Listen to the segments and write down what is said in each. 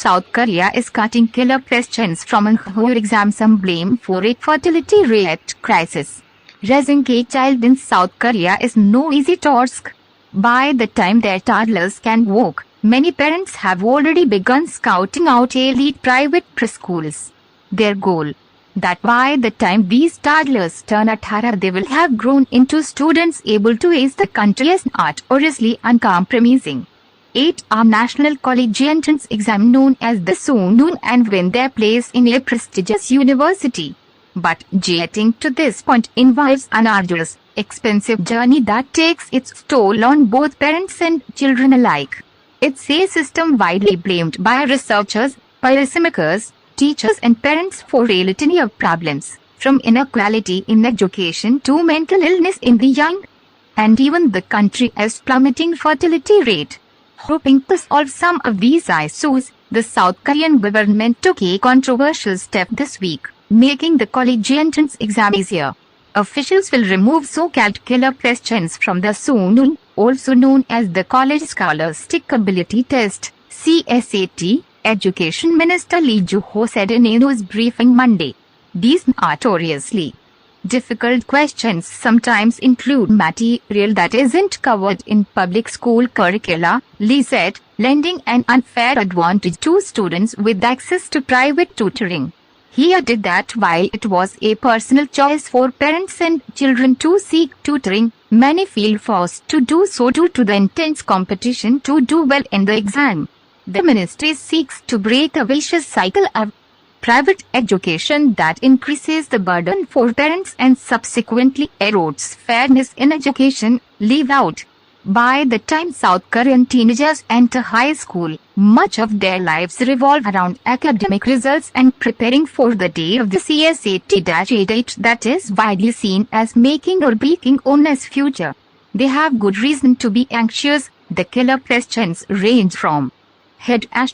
South Korea is cutting killer questions from an exam, some blame for a fertility rate crisis. Raising a child in South Korea is no easy task. By the time their toddlers can walk, many parents have already begun scouting out elite private preschools. Their goal: that by the time these toddlers turn 18, they will have grown into students able to ace the country's notoriously uncompromising 8-hour national college entrance exam known as the Suneung and win their place in a prestigious university. But getting to this point involves an arduous, expensive journey that takes its toll on both parents and children alike. It's a system widely blamed by researchers, policymakers, teachers and parents for a litany of problems, from inequality in education to mental illness in the young, and even the country's plummeting fertility rate. Hoping to solve some of these issues, the South Korean government took a controversial step this week, making the college entrance exam easier. Officials will remove so-called killer questions from the Suneung, also known as the College Scholastic Ability Test, CSAT, Education Minister Lee Joo-ho said in a news briefing Monday. These notoriously difficult questions sometimes include material that isn't covered in public school curricula, Lee said, lending an unfair advantage to students with access to private tutoring. He added that while it was a personal choice for parents and children to seek tutoring, many feel forced to do so due to the intense competition to do well in the exam. The ministry seeks to break a vicious cycle of private education that increases the burden for parents and subsequently erodes fairness in education, Lee out. By the time South Korean teenagers enter high school, much of their lives revolve around academic results and preparing for the day of the CSAT, a date that is widely seen as making or breaking one's future. They have good reason to be anxious. The killer questions range from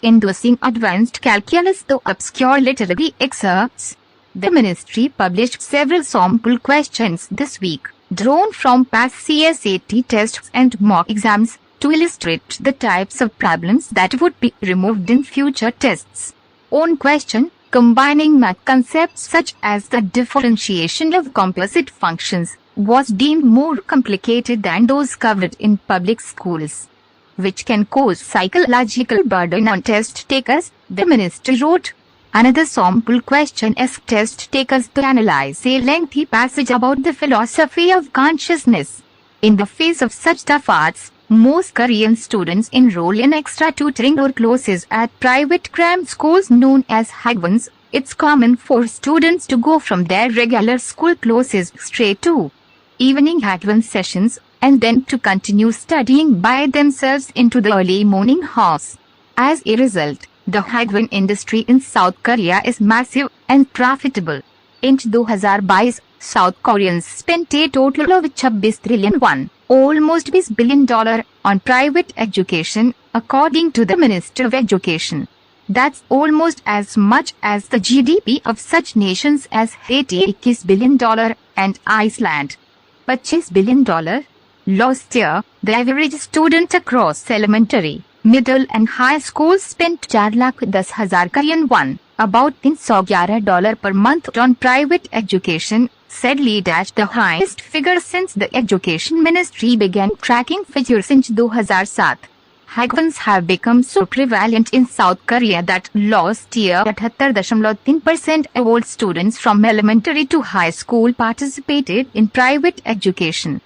endorsing advanced calculus to obscure literary excerpts. The ministry published several sample questions this week, drawn from past CSAT tests and mock exams, to illustrate the types of problems that would be removed in future tests. On question, combining math concepts such as the differentiation of composite functions, was deemed more complicated than those covered in public schools, which can cause psychological burden on test takers, the ministry wrote. Another sample question asked test takers to analyze a lengthy passage about the philosophy of consciousness. In the face of such tough arts, most Korean students enroll in extra tutoring or classes at private cram schools known as hagwons. It's common for students to go from their regular school classes straight to evening hagwon sessions, and then to continue studying by themselves into the early morning hours. As a result, the hagwon industry in South Korea is massive and profitable. In 2022, South Koreans spent a total of 26 trillion won, almost $20 billion, on private education, according to the Minister of Education. That's almost as much as the GDP of such nations as Haiti, $21 billion, and Iceland, $25 billion. Last year, the average student across elementary, middle and high schools spent 4,10,000 Korean won, about $311 per month on private education, said Lee. The highest figure since the Education Ministry began tracking figures in 2007. Hagwons have become so prevalent in South Korea that last year 78.3% of all students from elementary to high school participated in private education.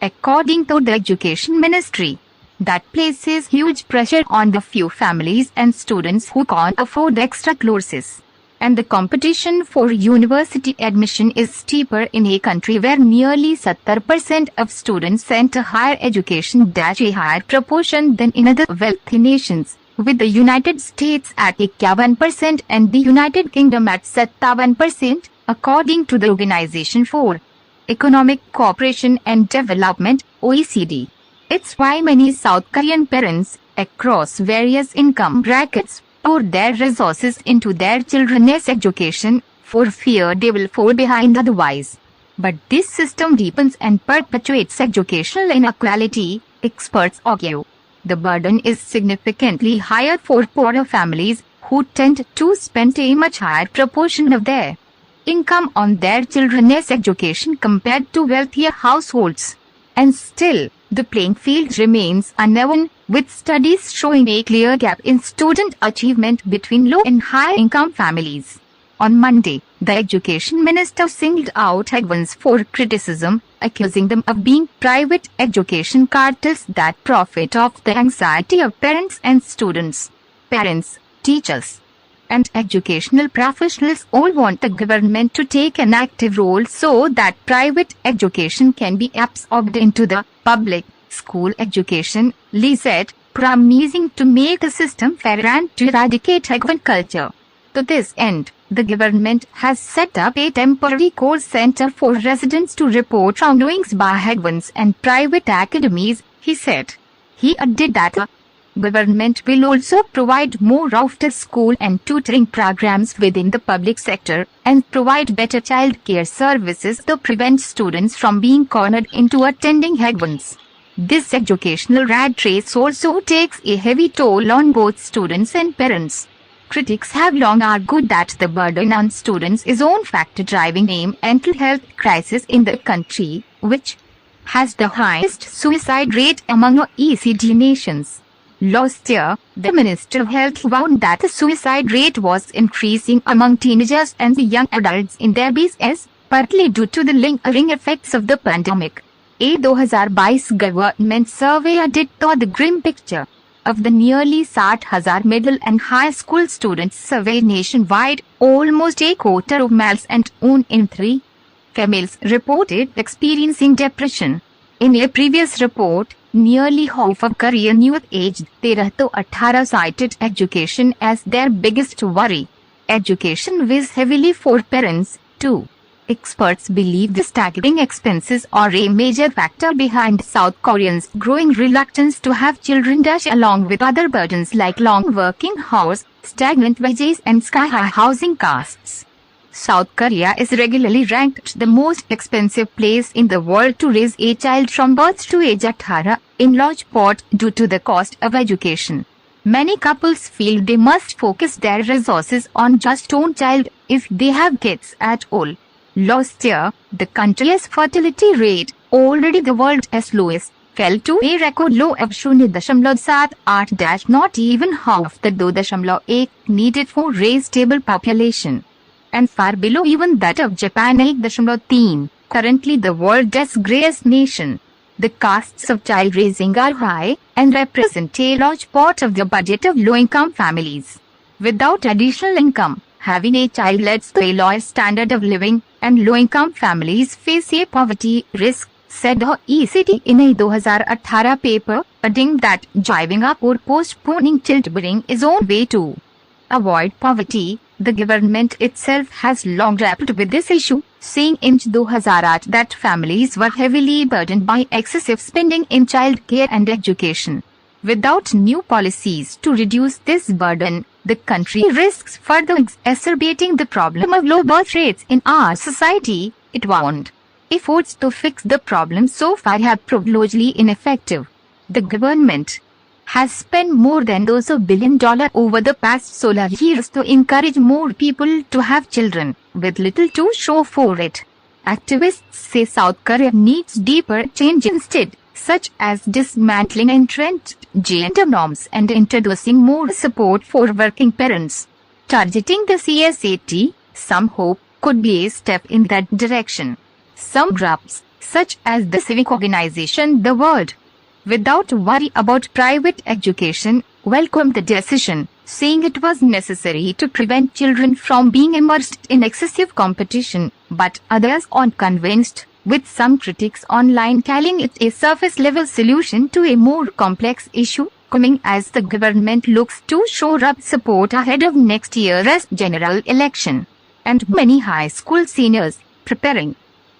According to the Education Ministry, that places huge pressure on the few families and students who can't afford extra classes. And the competition for university admission is steeper in a country where nearly 70% of students enter higher education, a higher proportion than in other wealthy nations, with the United States at 81% and the United Kingdom at 7%, according to the Organization for Economic Cooperation and Development, OECD. It's why many South Korean parents, across various income brackets, pour their resources into their children's education, for fear they will fall behind otherwise. But this system deepens and perpetuates educational inequality, experts argue. The burden is significantly higher for poorer families, who tend to spend a much higher proportion of their income on their children's education compared to wealthier households. And still, the playing field remains uneven, with studies showing a clear gap in student achievement between low and high-income families. On Monday, the education minister singled out Hagwons for criticism, accusing them of being private education cartels that profit off the anxiety of parents and students. Parents, teachers, and educational professionals all want the government to take an active role so that private education can be absorbed into the public school education, Lee said, promising to make the system fair and to eradicate Hagwon culture. To this end, the government has set up a temporary call center for residents to report wrongdoings by Hagwons and private academies, he said. He added that the government will also provide more after-school and tutoring programs within the public sector and provide better child care services to prevent students from being cornered into attending Hagwons. This educational rat race also takes a heavy toll on both students and parents. Critics have long argued that the burden on students is one factor driving a mental health crisis in the country, which has the highest suicide rate among OECD nations. Last year, the Minister of Health warned that the suicide rate was increasing among teenagers and young adults in their BCS, partly due to the lingering effects of the pandemic. A 2022 government survey added to the grim picture. Of the nearly 60,000 middle and high school students surveyed nationwide, almost a quarter of males and 1 in 3 females reported experiencing depression. In a previous report, nearly half of Korean youth aged 13 to 18 cited education as their biggest worry. Education weighs heavily for parents, too. Experts believe the staggering expenses are a major factor behind South Koreans' growing reluctance to have children, along with other burdens like long working hours, stagnant wages, and sky-high housing costs. South Korea is regularly ranked the most expensive place in the world to raise a child from birth to age 18, in large part due to the cost of education. Many couples feel they must focus their resources on just one child if they have kids at all. Last year, the country's fertility rate, already the world's lowest, fell to a record low of 0.78, not even half the 2.1 needed for a stable population, and far below even that of Japan 8.3, currently the world's greatest nation. The costs of child raising are high and represent a large part of the budget of low-income families. Without additional income, having a child leads to a lower standard of living, and low-income families face a poverty risk, said the OECD in a 2018 paper, adding that giving up or postponing childbearing is one way to avoid poverty. The government itself has long grappled with this issue, saying in 2008 that families were heavily burdened by excessive spending in child care and education. Without new policies to reduce this burden, the country risks further exacerbating the problem of low birth rates in our society, it warned. Efforts to fix the problem so far have proved largely ineffective. The government has spent more than $2 billion over the past solar years to encourage more people to have children, with little to show for it. Activists say South Korea needs deeper change instead, such as dismantling entrenched gender norms and introducing more support for working parents. Targeting the CSAT, some hope, could be a step in that direction. Some groups, such as the civic organization The World Without Worry About Private Education, welcomed the decision, saying it was necessary to prevent children from being immersed in excessive competition, but others aren't convinced, with some critics online calling it a surface-level solution to a more complex issue, coming as the government looks to shore up support ahead of next year's general election. And many high school seniors, preparing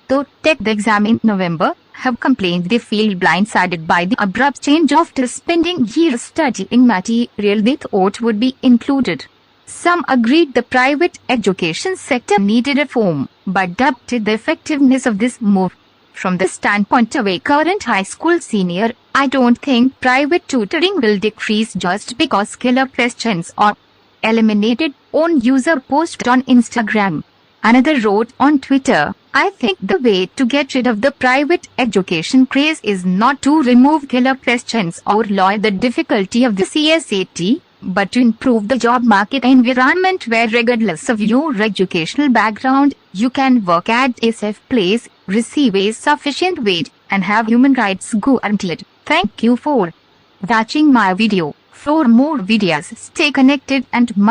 to take the exam in November, have complained they feel blindsided by the abrupt change after spending years studying material they thought would be included. Some agreed the private education sector needed reform, but doubted the effectiveness of this move. From the standpoint of a current high school senior, I don't think private tutoring will decrease just because killer questions are eliminated own user post on Instagram. Another wrote on Twitter, I think the way to get rid of the private education craze is not to remove killer questions or lower the difficulty of the CSAT, but to improve the job market environment where regardless of your educational background, you can work at a safe place, receive a sufficient wage, and have human rights guaranteed. Thank you for watching my video. For more videos, stay connected and